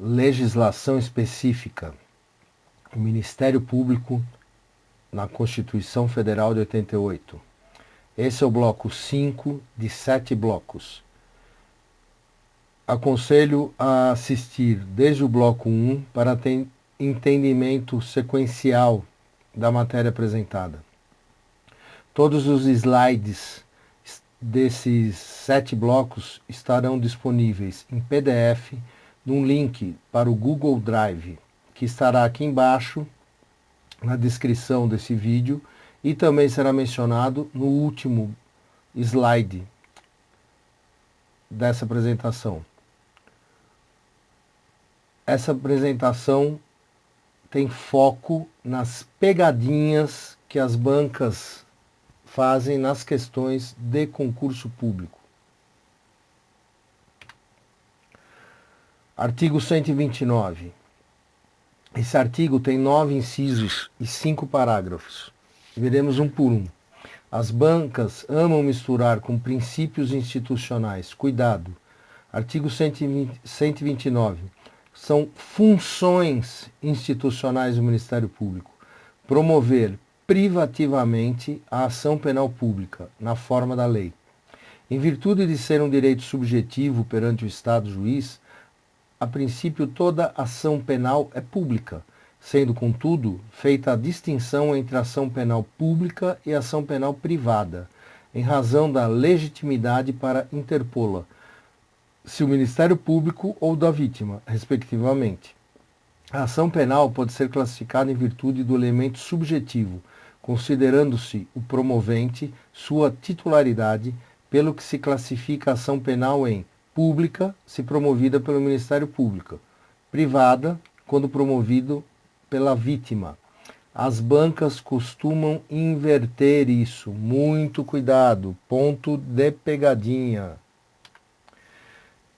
legislação específica. O Ministério Público na Constituição Federal de 88. Esse é o bloco 5 de 7 blocos. Aconselho a assistir desde o bloco 1 para ter entendimento sequencial da matéria apresentada. Todos os slides desses 7 blocos estarão disponíveis em PDF num link para o Google Drive, que estará aqui embaixo na descrição desse vídeo e também será mencionado no último slide dessa apresentação. Essa apresentação tem foco nas pegadinhas que as bancas fazem nas questões de concurso público. Artigo 129. Esse artigo tem 9 incisos e 5 parágrafos. Veremos um por um. As bancas amam misturar com princípios institucionais. Cuidado. Artigo 129. São funções institucionais do Ministério Público. Promover privativamente a ação penal pública, na forma da lei. Em virtude de ser um direito subjetivo perante o Estado juiz, a princípio toda ação penal é pública, sendo, contudo, feita a distinção entre ação penal pública e ação penal privada, em razão da legitimidade para interpô-la, se o Ministério Público ou da vítima, respectivamente. A ação penal pode ser classificada em virtude do elemento subjetivo, considerando-se o promovente sua titularidade, pelo que se classifica a ação penal em pública, se promovida pelo Ministério Público, privada, quando promovido pela vítima. As bancas costumam inverter isso. Muito cuidado. Ponto de pegadinha.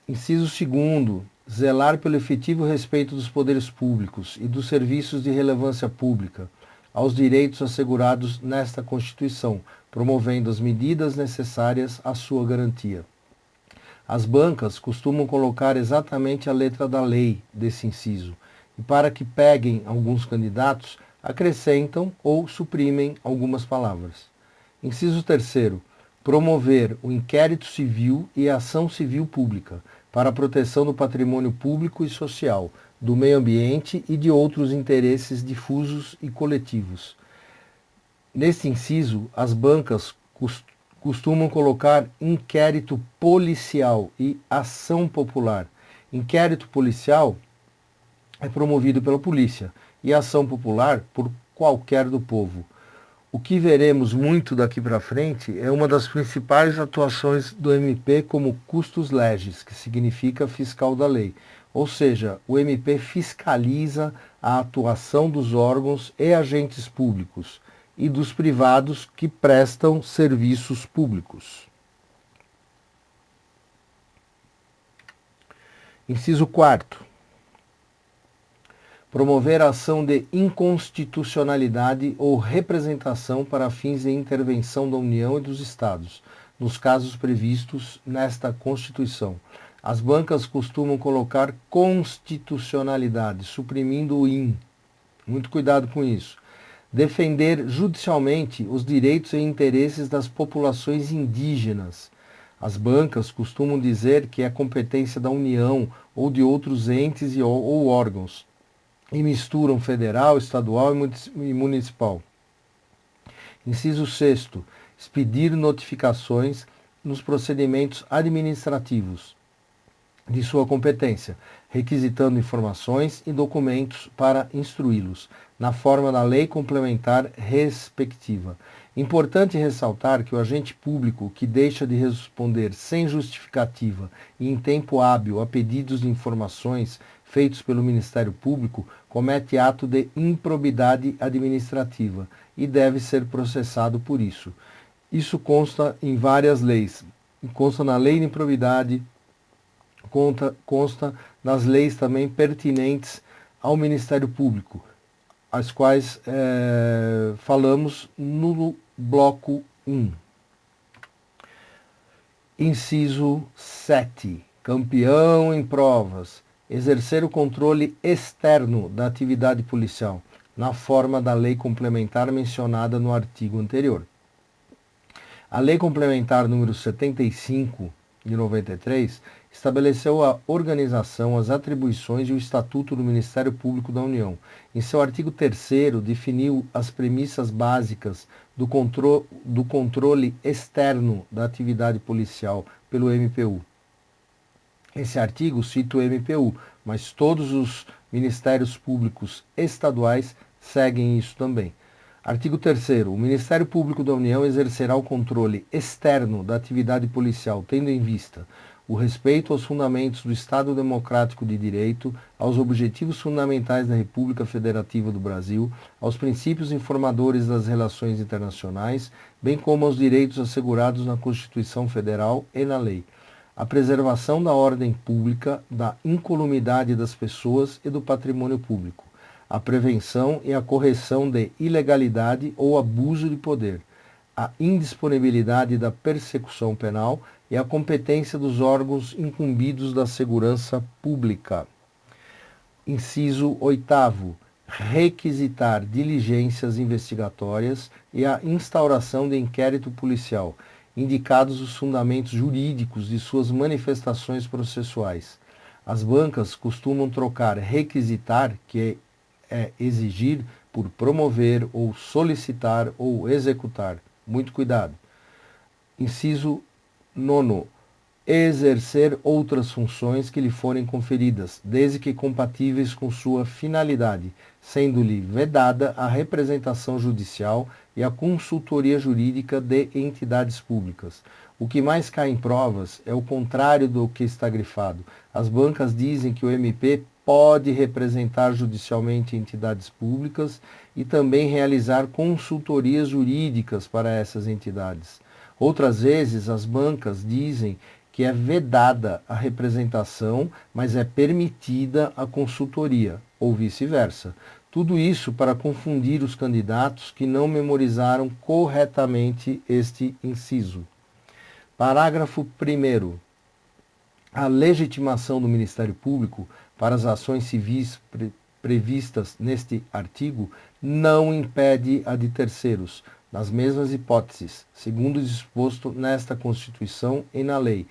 Inciso 2º. Zelar pelo efetivo respeito dos poderes públicos e dos serviços de relevância pública aos direitos assegurados nesta Constituição, promovendo as medidas necessárias à sua garantia. As bancas costumam colocar exatamente a letra da lei desse inciso, e para que peguem alguns candidatos, acrescentam ou suprimem algumas palavras. Inciso 3º. Promover o inquérito civil e a ação civil pública para a proteção do patrimônio público e social, do meio ambiente e de outros interesses difusos e coletivos. Neste inciso, as bancas costumam colocar inquérito policial e ação popular. Inquérito policial é promovido pela polícia e ação popular por qualquer do povo. O que veremos muito daqui para frente é uma das principais atuações do MP como custos legis, que significa fiscal da lei. Ou seja, o MP fiscaliza a atuação dos órgãos e agentes públicos e dos privados que prestam serviços públicos. Inciso 4º. Promover a ação de inconstitucionalidade ou representação para fins de intervenção da União e dos Estados, nos casos previstos nesta Constituição. As bancas costumam colocar constitucionalidade, suprimindo o in. Muito cuidado com isso. Defender judicialmente os direitos e interesses das populações indígenas. As bancas costumam dizer que é competência da União ou de outros entes ou órgãos, e misturam federal, estadual e municipal. Inciso 6º. Expedir notificações nos procedimentos administrativos de sua competência, requisitando informações e documentos para instruí-los, na forma da lei complementar respectiva. Importante ressaltar que o agente público que deixa de responder sem justificativa e em tempo hábil a pedidos de informações feitos pelo Ministério Público comete ato de improbidade administrativa e deve ser processado por isso. Isso consta em várias leis. Consta na Lei de Improbidade, consta nas leis também pertinentes ao Ministério Público, as quais falamos no bloco 1. Inciso 7. Campeão em provas. exercer o controle externo da atividade policial, na forma da lei complementar mencionada no artigo anterior. A Lei Complementar número 75 de 93 estabeleceu a organização, as atribuições e o Estatuto do Ministério Público da União. Em seu artigo 3º, definiu as premissas básicas do controle externo da atividade policial pelo MPU. Esse artigo cita o MPU, mas todos os ministérios públicos estaduais seguem isso também. Artigo 3º. O Ministério Público da União exercerá o controle externo da atividade policial, tendo em vista o respeito aos fundamentos do Estado Democrático de Direito, aos objetivos fundamentais da República Federativa do Brasil, aos princípios informadores das relações internacionais, bem como aos direitos assegurados na Constituição Federal e na lei. A preservação da ordem pública, da incolumidade das pessoas e do patrimônio público, a prevenção e a correção de ilegalidade ou abuso de poder, a indisponibilidade da persecução penal e a competência dos órgãos incumbidos da segurança pública. Inciso 8º. Requisitar diligências investigatórias e a instauração de inquérito policial, indicados os fundamentos jurídicos de suas manifestações processuais. As bancas costumam trocar requisitar, que é exigir, por promover ou solicitar ou executar. Muito cuidado. Inciso 9. Exercer outras funções que lhe forem conferidas, desde que compatíveis com sua finalidade, sendo-lhe vedada a representação judicial e a consultoria jurídica de entidades públicas. O que mais cai em provas é o contrário do que está grifado. As bancas dizem que o MP pode representar judicialmente entidades públicas e também realizar consultorias jurídicas para essas entidades. Outras vezes, as bancas dizem que é vedada a representação, mas é permitida a consultoria, ou vice-versa. Tudo isso para confundir os candidatos que não memorizaram corretamente este inciso. Parágrafo 1º. A legitimação do Ministério Público para as ações civis previstas neste artigo não impede a de terceiros, nas mesmas hipóteses, segundo disposto nesta Constituição e na lei.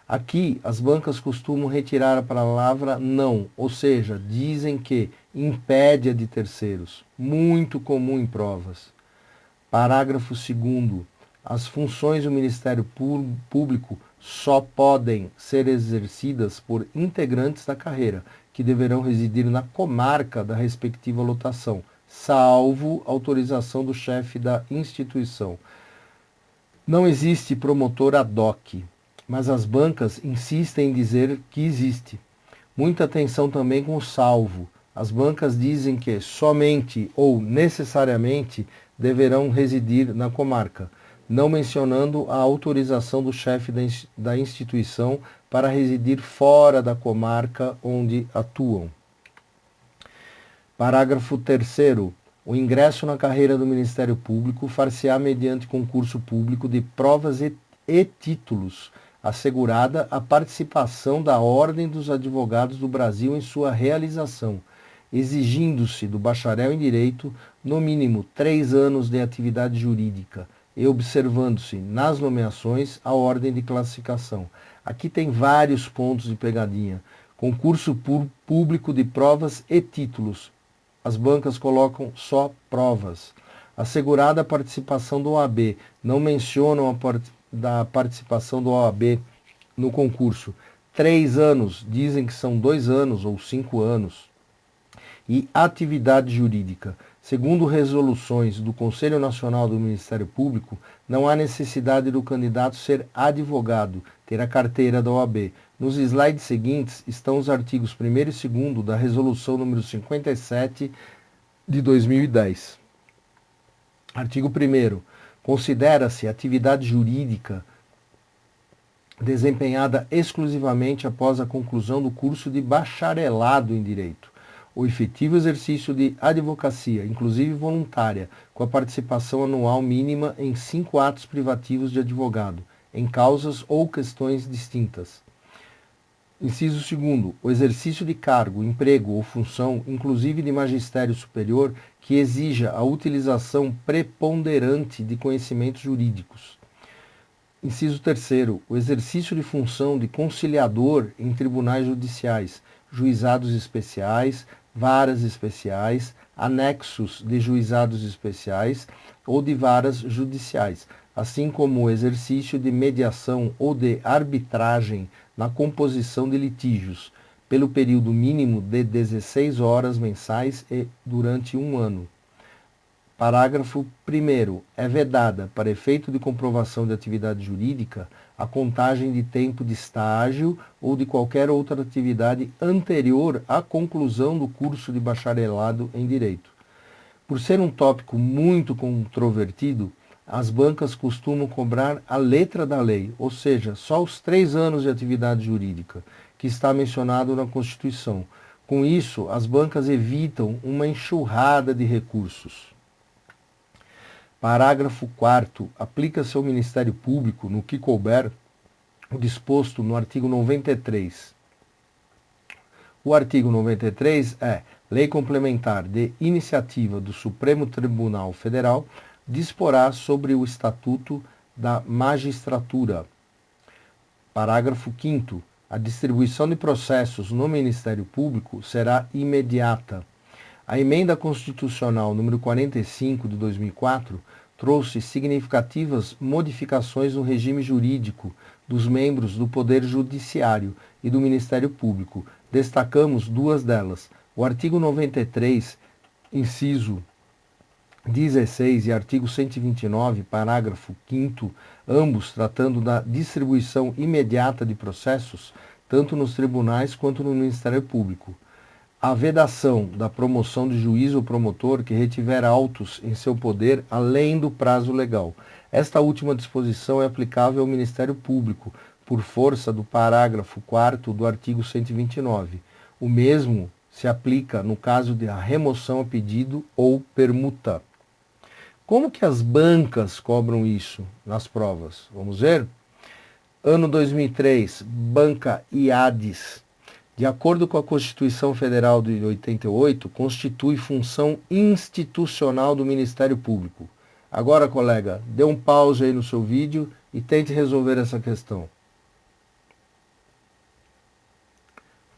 Aqui, as bancas costumam retirar a palavra não, ou seja, dizem que impede a de terceiros, muito comum em provas. Parágrafo 2º. As funções do Ministério Público só podem ser exercidas por integrantes da carreira, que deverão residir na comarca da respectiva lotação, salvo autorização do chefe da instituição. Não existe promotor ad hoc, mas as bancas insistem em dizer que existe. Muita atenção também com o salvo. As bancas dizem que somente ou necessariamente deverão residir na comarca, não mencionando a autorização do chefe da instituição para residir fora da comarca onde atuam. Parágrafo 3º. O ingresso na carreira do Ministério Público far-se-á mediante concurso público de provas e títulos, assegurada a participação da Ordem dos Advogados do Brasil em sua realização, exigindo-se do bacharel em Direito, no mínimo 3 anos de atividade jurídica, e observando-se nas nomeações a ordem de classificação. Aqui tem vários pontos de pegadinha. Concurso público de provas e títulos. As bancas colocam só provas. Assegurada a participação do OAB. Não mencionam da participação do OAB no concurso. 3 anos, dizem que são 2 anos ou 5 anos. E atividade jurídica. Segundo resoluções do Conselho Nacional do Ministério Público, não há necessidade do candidato ser advogado, ter a carteira da OAB. Nos slides seguintes estão os artigos 1º e 2º da Resolução número 57 de 2010. Artigo 1º. Considera-se atividade jurídica desempenhada exclusivamente após a conclusão do curso de bacharelado em Direito, o efetivo exercício de advocacia, inclusive voluntária, com a participação anual mínima em 5 atos privativos de advogado, em causas ou questões distintas. Inciso 2º, o exercício de cargo, emprego ou função, inclusive de magistério superior, que exija a utilização preponderante de conhecimentos jurídicos. Inciso 3º, o exercício de função de conciliador em tribunais judiciais, juizados especiais, varas especiais, anexos de juizados especiais ou de varas judiciais, assim como o exercício de mediação ou de arbitragem na composição de litígios, pelo período mínimo de 16 horas mensais e durante 1 ano. Parágrafo 1º. É vedada, para efeito de comprovação de atividade jurídica, a contagem de tempo de estágio ou de qualquer outra atividade anterior à conclusão do curso de bacharelado em Direito. Por ser um tópico muito controvertido, as bancas costumam cobrar a letra da lei, ou seja, só os 3 anos de atividade jurídica, que está mencionado na Constituição. Com isso, as bancas evitam uma enxurrada de recursos. Parágrafo 4º. Aplica-se ao Ministério Público, no que couber, o disposto no artigo 93. O artigo 93 é Lei Complementar de Iniciativa do Supremo Tribunal Federal, disporá sobre o Estatuto da Magistratura. Parágrafo 5º. A distribuição de processos no Ministério Público será imediata. A Emenda Constitucional número 45 de 2004 trouxe significativas modificações no regime jurídico dos membros do Poder Judiciário e do Ministério Público. Destacamos 2 delas. O artigo 93, inciso 16 e artigo 129, parágrafo 5º, ambos tratando da distribuição imediata de processos, tanto nos tribunais quanto no Ministério Público. A vedação da promoção de juiz ou promotor que retiver autos em seu poder além do prazo legal. Esta última disposição é aplicável ao Ministério Público, por força do parágrafo 4º do artigo 129. O mesmo se aplica no caso de remoção a pedido ou permuta. Como que as bancas cobram isso nas provas? Vamos ver? Ano 2003, banca IADES. De acordo com a Constituição Federal de 88, constitui função institucional do Ministério Público. Agora, colega, dê um pause aí no seu vídeo e tente resolver essa questão.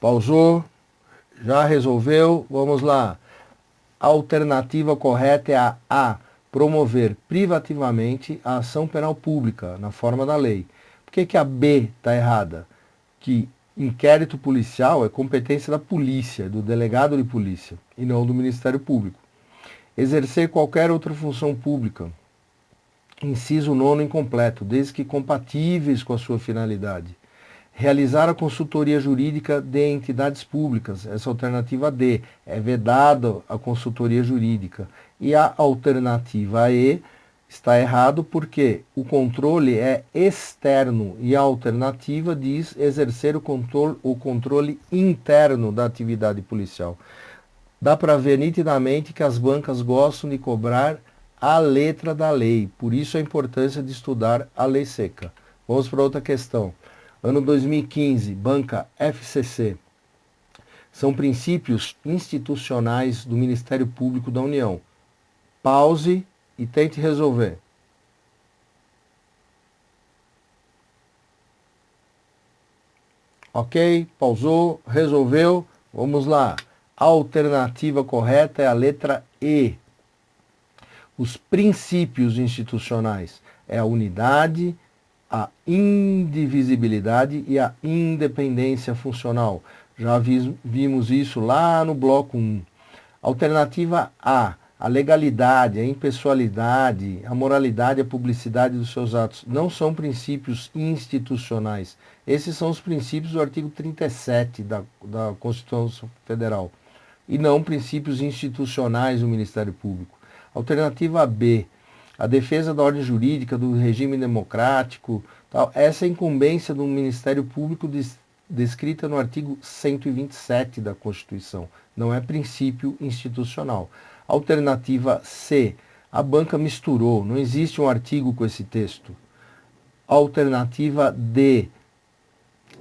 Pausou? Já resolveu? Vamos lá. A alternativa correta é a A. Promover privativamente a ação penal pública, na forma da lei. Por que a B está errada? Que inquérito policial é competência da polícia, do delegado de polícia, e não do Ministério Público. Exercer qualquer outra função pública. Inciso 9º incompleto, desde que compatíveis com a sua finalidade. Realizar a consultoria jurídica de entidades públicas. Essa alternativa D. É vedada a consultoria jurídica. E a alternativa E está errado porque o controle é externo e a alternativa diz exercer o controle interno da atividade policial. Dá para ver nitidamente que as bancas gostam de cobrar a letra da lei, por isso a importância de estudar a lei seca. Vamos para outra questão. Ano 2015, banca FCC. São princípios institucionais do Ministério Público da União. Pause e tente resolver. Ok? Pausou, resolveu. Vamos lá. A alternativa correta é a letra E. Os princípios institucionais é a unidade, a indivisibilidade e a independência funcional. Já vimos isso lá no bloco 1. Alternativa A. A legalidade, a impessoalidade, a moralidade e a publicidade dos seus atos não são princípios institucionais. Esses são os princípios do artigo 37 da Constituição Federal e não princípios institucionais do Ministério Público. Alternativa B. A defesa da ordem jurídica, do regime democrático, tal. Essa é a incumbência do Ministério Público descrita no artigo 127 da Constituição. Não é princípio institucional. Alternativa C. A banca misturou. Não existe um artigo com esse texto. Alternativa D.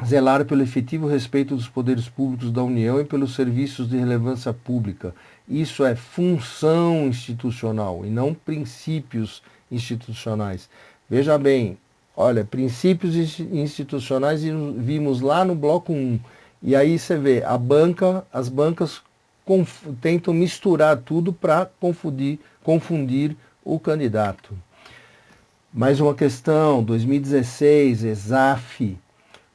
zelar pelo efetivo respeito dos poderes públicos da União e pelos serviços de relevância pública. Isso é função institucional e não princípios institucionais. Veja bem, olha, princípios institucionais vimos lá no bloco 1. E aí você vê, as bancas tentam misturar tudo para confundir o candidato. Mais uma questão, 2016, ESAF,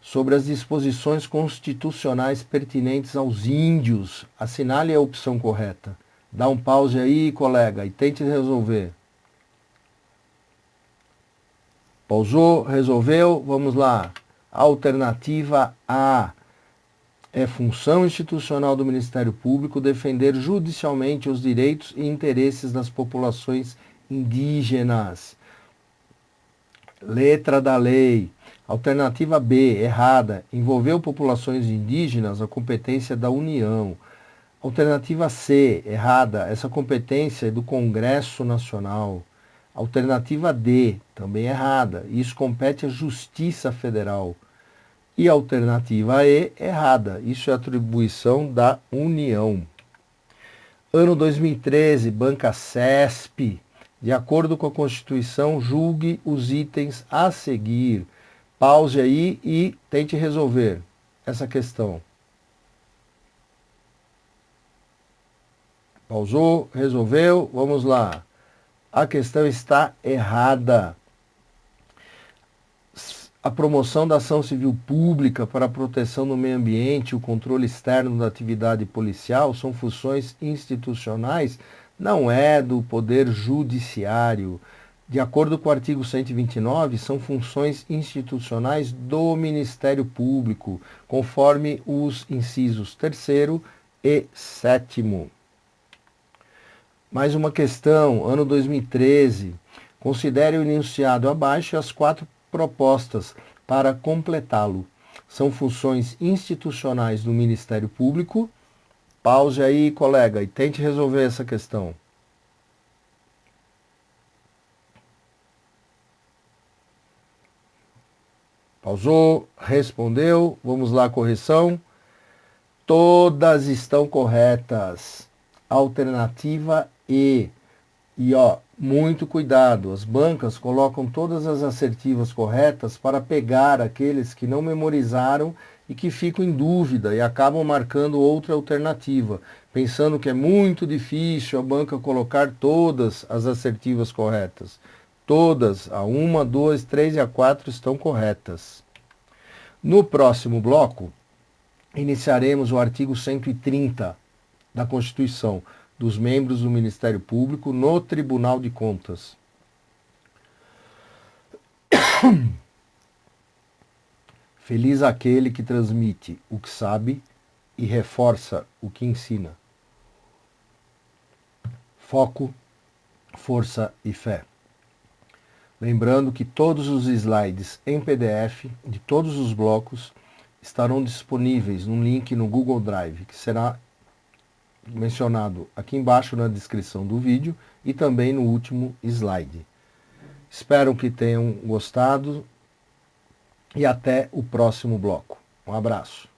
sobre as disposições constitucionais pertinentes aos índios. Assinale a opção correta. Dá um pause aí, colega, e tente resolver. Pausou, resolveu, vamos lá. Alternativa A. É função institucional do Ministério Público defender judicialmente os direitos e interesses das populações indígenas. Letra da lei. Alternativa B, errada. Envolveu populações indígenas a competência da União. Alternativa C, errada. Essa competência é do Congresso Nacional. Alternativa D, também errada. Isso compete à Justiça Federal. E a alternativa E, errada. Isso é atribuição da União. Ano 2013, Banca CESP. De acordo com a Constituição, julgue os itens a seguir. Pause aí e tente resolver essa questão. Pausou, resolveu, vamos lá. A questão está errada. A promoção da ação civil pública para a proteção do meio ambiente e o controle externo da atividade policial são funções institucionais, não é do Poder Judiciário. De acordo com o artigo 129, são funções institucionais do Ministério Público, conforme os incisos 3º e 7º. Mais uma questão, ano 2013. Considere o enunciado abaixo e as 4 propostas para completá-lo. São funções institucionais do Ministério Público. Pause aí, colega, e tente resolver essa questão. Pausou, respondeu, vamos lá, correção. Todas estão corretas. Alternativa E. E muito cuidado, as bancas colocam todas as assertivas corretas para pegar aqueles que não memorizaram e que ficam em dúvida e acabam marcando outra alternativa, pensando que é muito difícil a banca colocar todas as assertivas corretas. Todas, a 1, a 2, 3 e a 4 estão corretas. No próximo bloco, iniciaremos o artigo 130 da Constituição, dos membros do Ministério Público no Tribunal de Contas. Feliz aquele que transmite o que sabe e reforça o que ensina. Foco, força e fé. Lembrando que todos os slides em PDF de todos os blocos estarão disponíveis num link no Google Drive, que será mencionado aqui embaixo na descrição do vídeo e também no último slide. Espero que tenham gostado e até o próximo bloco. Um abraço.